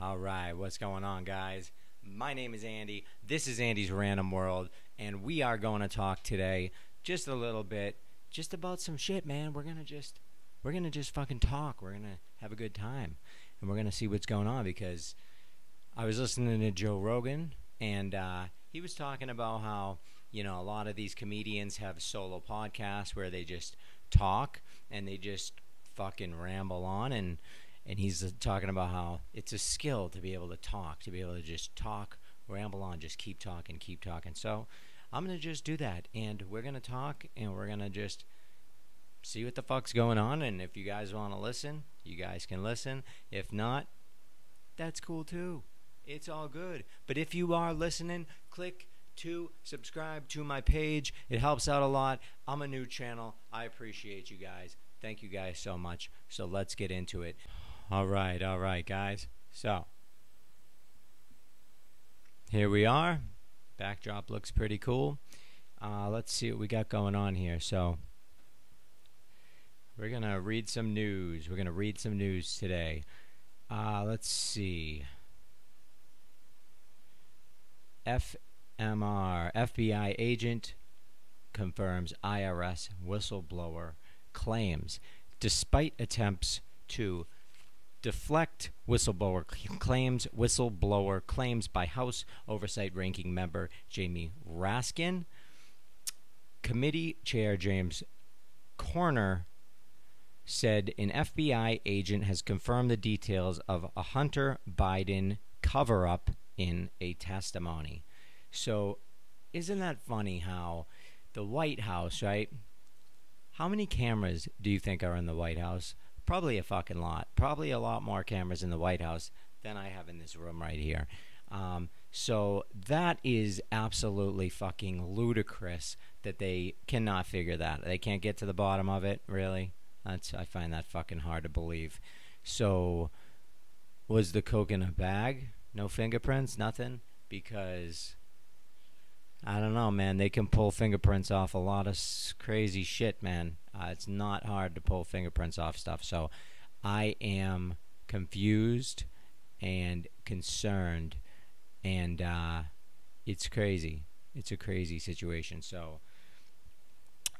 All right, what's going on, guys? My name is Andy. This is Andy's Random World, and we are going to talk today just a little bit, just about some shit, man. We're gonna just fucking talk. We're gonna have a good time, and we're gonna see what's going on because I was listening to Joe Rogan, and he was talking about how a lot of these comedians have solo podcasts where they just talk and they just fucking ramble on and he's talking about how it's a skill to be able to talk, to be able to just talk, ramble on, just keep talking, keep talking. So I'm going to just do that, and we're going to talk, and we're going to just see what the fuck's going on, and if you guys want to listen, you guys can listen. If not, that's cool too. It's all good. But if you are listening, click to subscribe to my page. It helps out a lot. I'm a new channel. I appreciate you guys. Thank you guys so much. So let's get into it. All right, guys. So here we are. Backdrop looks pretty cool. Let's see what we got going on here. So we're gonna read some news. We're gonna read some news today. Let's see. FBI agent confirms IRS whistleblower claims. Despite attempts to deflect whistleblower claims by House Oversight Ranking Member Jamie Raskin, Committee Chair James Corner said an FBI agent has confirmed the details of a Hunter Biden cover-up in a testimony. So isn't that funny how the White House, right? How many cameras do you think are in the White House? Probably a fucking lot. Probably a lot more cameras in the White House than I have in this room right here. So that is absolutely fucking ludicrous that they cannot figure that. They can't get to the bottom of it, really? I find that fucking hard to believe. So was the coke in a bag? No fingerprints? Nothing? Because I don't know, man. They can pull fingerprints off a lot of crazy shit, man. It's not hard to pull fingerprints off stuff. So I am confused and concerned, and it's crazy. It's a crazy situation. So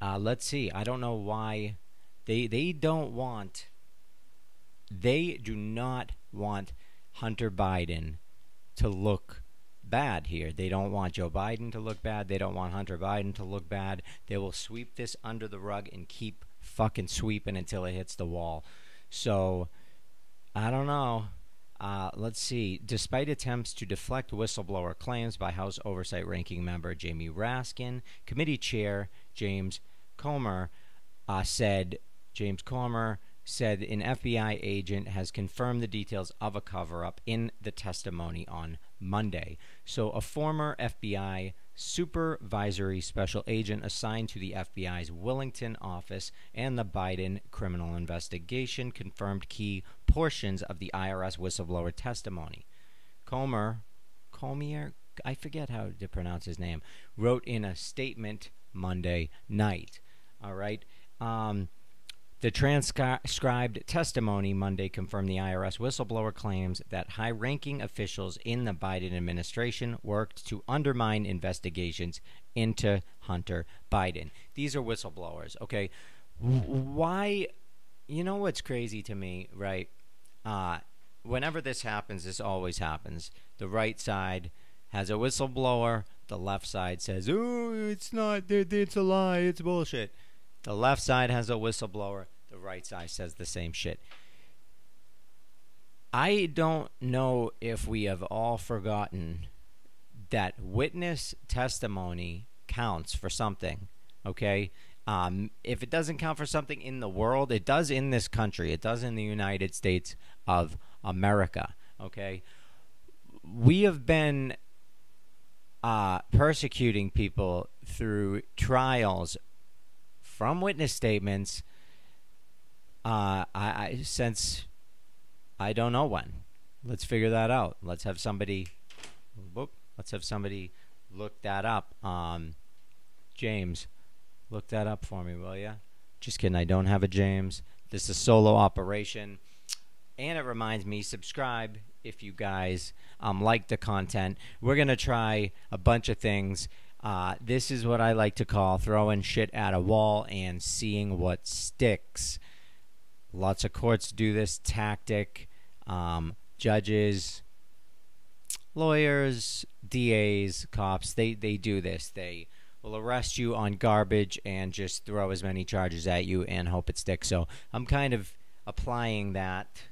let's see. I don't know why they do not want Hunter Biden to look bad here. They don't want Joe Biden to look bad. They don't want Hunter Biden to look bad. They will sweep this under the rug and keep fucking sweeping until it hits the wall. So I don't know. Let's see. Despite attempts to deflect whistleblower claims by House Oversight Ranking Member Jamie Raskin, Committee Chair James Comer said an FBI agent has confirmed the details of a cover-up in the testimony on Monday. So a former FBI supervisory special agent assigned to the FBI's Wilmington office and the Biden criminal investigation confirmed key portions of the IRS whistleblower testimony. Comer, I forget how to pronounce his name, wrote in a statement Monday night. All right. The transcribed testimony Monday confirmed the IRS whistleblower claims that high-ranking officials in the Biden administration worked to undermine investigations into Hunter Biden. These are whistleblowers, okay? Why? You know what's crazy to me, right? Whenever this happens, this always happens. The right side has a whistleblower. The left side says, "Oh, it's not. It's a lie. It's bullshit." The left side has a whistleblower. The right side says the same shit. I don't know if we have all forgotten that witness testimony counts for something, okay? If it doesn't count for something in the world, it does in this country. It does in the United States of America, okay? We have been persecuting people through trials from witness statements since I don't know when. Let's figure that out. Let's have somebody look that up. James, look that up for me, will ya? Just kidding, I don't have a James. This is a solo operation. And it reminds me, subscribe if you guys like the content. We're going to try a bunch of things. This is what I like to call throwing shit at a wall and seeing what sticks. Lots of courts do this tactic. Judges, lawyers, DAs, cops, they do this. They will arrest you on garbage and just throw as many charges at you and hope it sticks. So I'm kind of applying that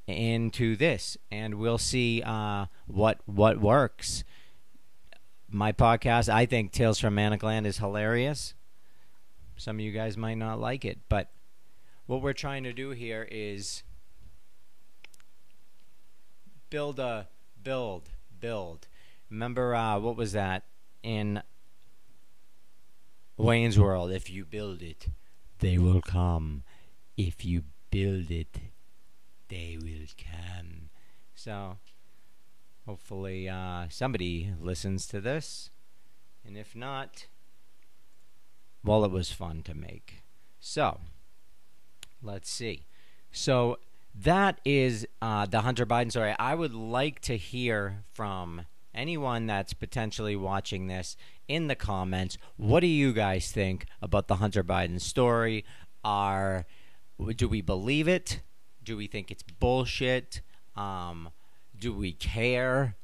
into this, and we'll see what works. My podcast, I think Tales from Manicland is hilarious. Some of you guys might not like it, but what we're trying to do here is build. Remember, what was that in Wayne's World? If you build it, they will come. If you build it, they will come. So, hopefully, somebody listens to this. And if not, well, it was fun to make. So, let's see. So, that is the Hunter Biden story. I would like to hear from anyone that's potentially watching this in the comments. What do you guys think about the Hunter Biden story? Do we believe it? Do we think it's bullshit? Do we care?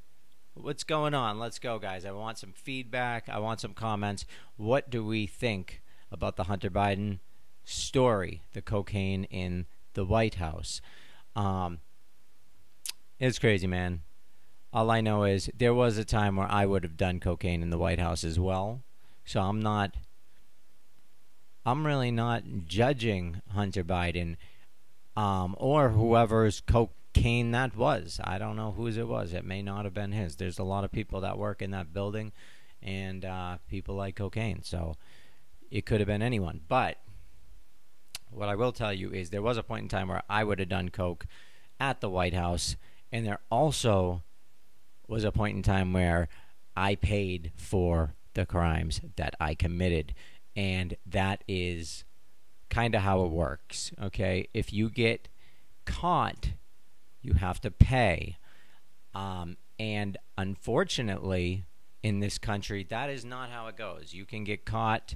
What's going on? Let's go, guys. I want some feedback. I want some comments. What do we think about the Hunter Biden story, the cocaine in the White House? It's crazy, man. All I know is there was a time where I would have done cocaine in the White House as well. So I'm really not judging Hunter Biden or whoever's cocaine that was. I don't know whose it was. It may not have been his. There's a lot of people that work in that building, and people like cocaine. So it could have been anyone. But what I will tell you is there was a point in time where I would have done coke at the White House, and there also was a point in time where I paid for the crimes that I committed. And that is kind of how it works, okay? If you get caught, you have to pay. And unfortunately, in this country, that is not how it goes. You can get caught,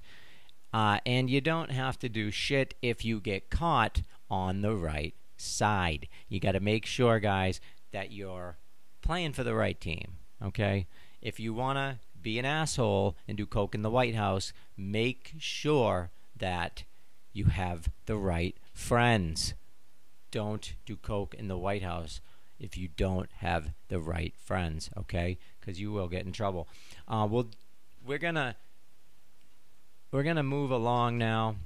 and you don't have to do shit if you get caught on the right side. You got to make sure, guys, that you're playing for the right team, okay? If you want to be an asshole and do coke in the White House, make sure that you have the right friends. Don't do coke in the White House if you don't have the right friends, okay? Because you will get in trouble. We're gonna move along now,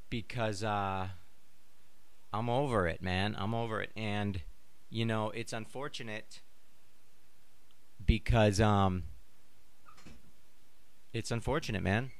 because I'm over it, man. I'm over it, and you know it's unfortunate because it's unfortunate, man.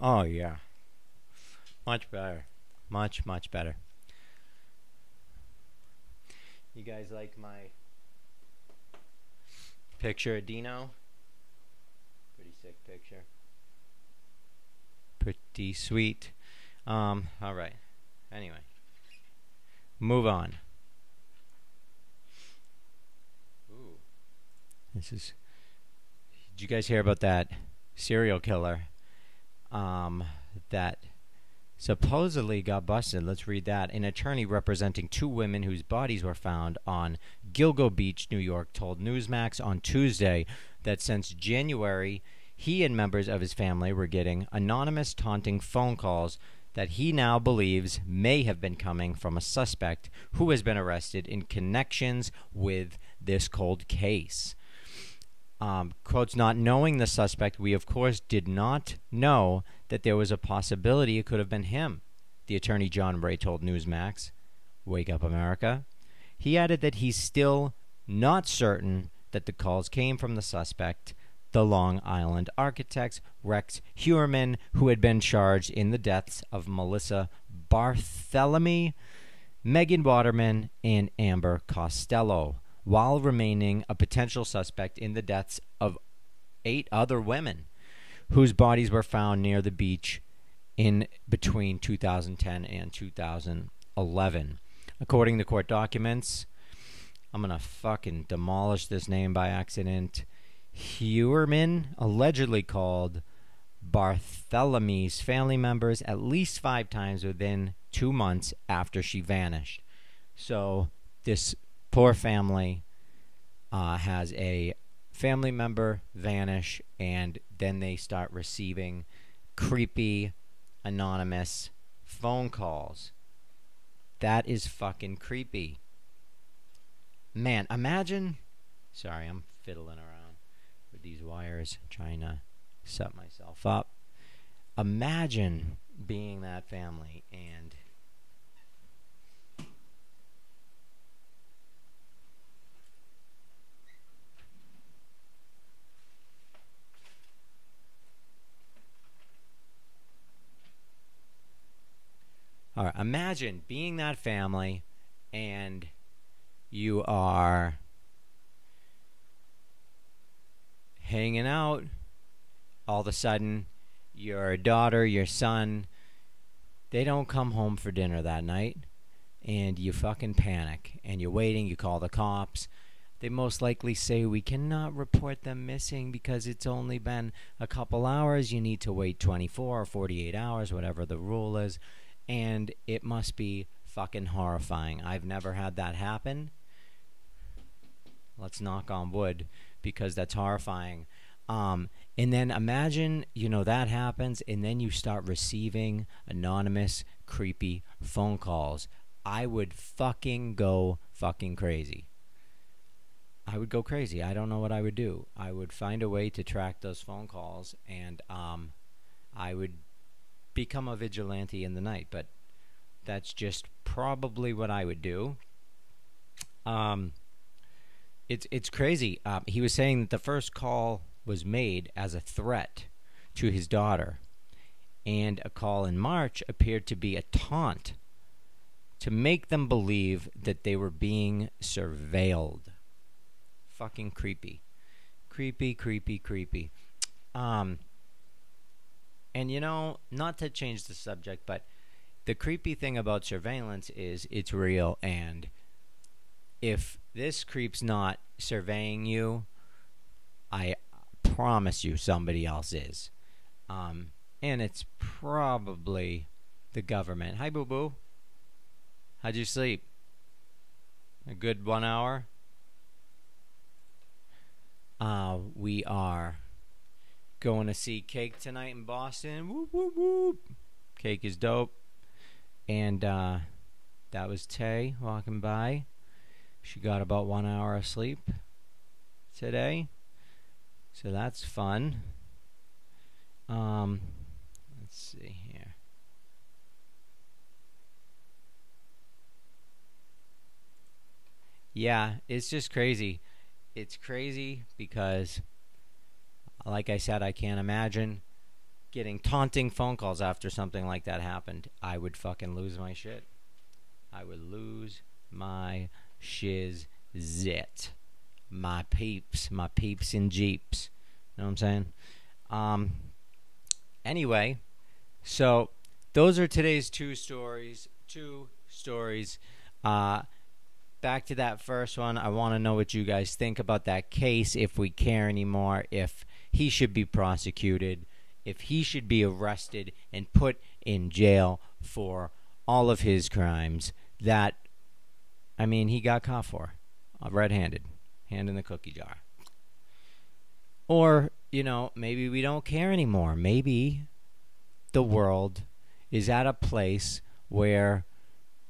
Oh yeah, much better, much better. You guys like my picture of Dino? Pretty sick picture. Pretty sweet. All right. Anyway, move on. Ooh. This is. Did you guys hear about that serial killer? That supposedly got busted. Let's read that. An attorney representing two women whose bodies were found on Gilgo Beach, New York, told Newsmax on Tuesday that since January, he and members of his family were getting anonymous taunting phone calls that he now believes may have been coming from a suspect who has been arrested in connections with this cold case. Quotes, not knowing the suspect, we of course did not know that there was a possibility it could have been him, the attorney John Ray told Newsmax. Wake up, America. He added that he's still not certain that the calls came from the suspect, the Long Island architect Rex Heuermann, who had been charged in the deaths of Melissa Barthelemy, Megan Waterman, and Amber Costello, while remaining a potential suspect in the deaths of 8 other women whose bodies were found near the beach in between 2010 and 2011. According to court documents, I'm going to fucking demolish this name by accident. Heuermann allegedly called Barthelемy's family members at least 5 times within 2 months after she vanished. So this poor family has a family member vanish, and then they start receiving creepy, anonymous phone calls. That is fucking creepy. Man, imagine... Sorry, I'm fiddling around with these wires, trying to set myself up. Imagine being that family and... All right, imagine being that family and you are hanging out. All of a sudden, your daughter, your son, they don't come home for dinner that night, and you fucking panic, and you're waiting, you call the cops. They most likely say, we cannot report them missing because it's only been a couple hours. You need to wait 24 or 48 hours, whatever the rule is. And it must be fucking horrifying. I've never had that happen. Let's knock on wood, because that's horrifying. And then imagine, that happens, and then you start receiving anonymous, creepy phone calls. I would fucking go fucking crazy. I would go crazy. I don't know what I would do. I would find a way to track those phone calls, and I would become a vigilante in the night. But that's just probably what I would do. It's crazy. He was saying that the first call was made as a threat to his daughter, and a call in March appeared to be a taunt to make them believe that they were being surveilled. Fucking creepy. Creepy, creepy, creepy. And not to change the subject, but the creepy thing about surveillance is it's real, and if this creep's not surveying you, I promise you somebody else is. And it's probably the government. Hi, boo-boo. How'd you sleep? A good 1 hour? We are going to see Cake tonight in Boston. Whoop, whoop, whoop. Cake is dope. And that was Tay walking by. She got about 1 hour of sleep today. So that's fun. Let's see here. Yeah, it's just crazy. It's crazy because, like I said, I can't imagine getting taunting phone calls after something like that happened. I would fucking lose my shit. I would lose my shiz zit. My peeps and jeeps. You know what I'm saying? Anyway, so those are today's two stories. Back to that first one. I want to know what you guys think about that case, if we care anymore, if he should be prosecuted, if he should be arrested and put in jail for all of his crimes that, I mean, he got caught for. Red-handed. Hand in the cookie jar. Or, you know, maybe we don't care anymore. Maybe the world is at a place where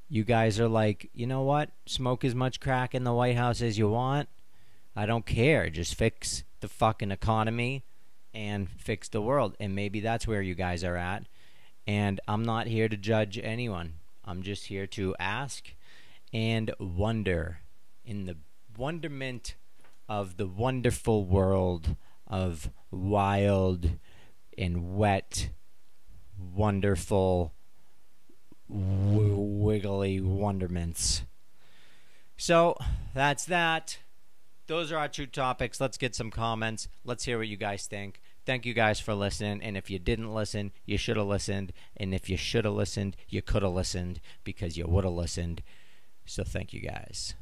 you guys are like, you know what? Smoke as much crack in the White House as you want. I don't care. Just fix the fucking economy and fix the world. And maybe that's where you guys are at. And I'm not here to judge anyone. I'm just here to ask and wonder in the wonderment of the wonderful world of wild and wet, wonderful, wiggly wonderments. So that's that. Those are our two topics. Let's get some comments. Let's hear what you guys think. Thank you guys for listening. And if you didn't listen, you should have listened. And if you should have listened, you could have listened because you would have listened. So thank you guys.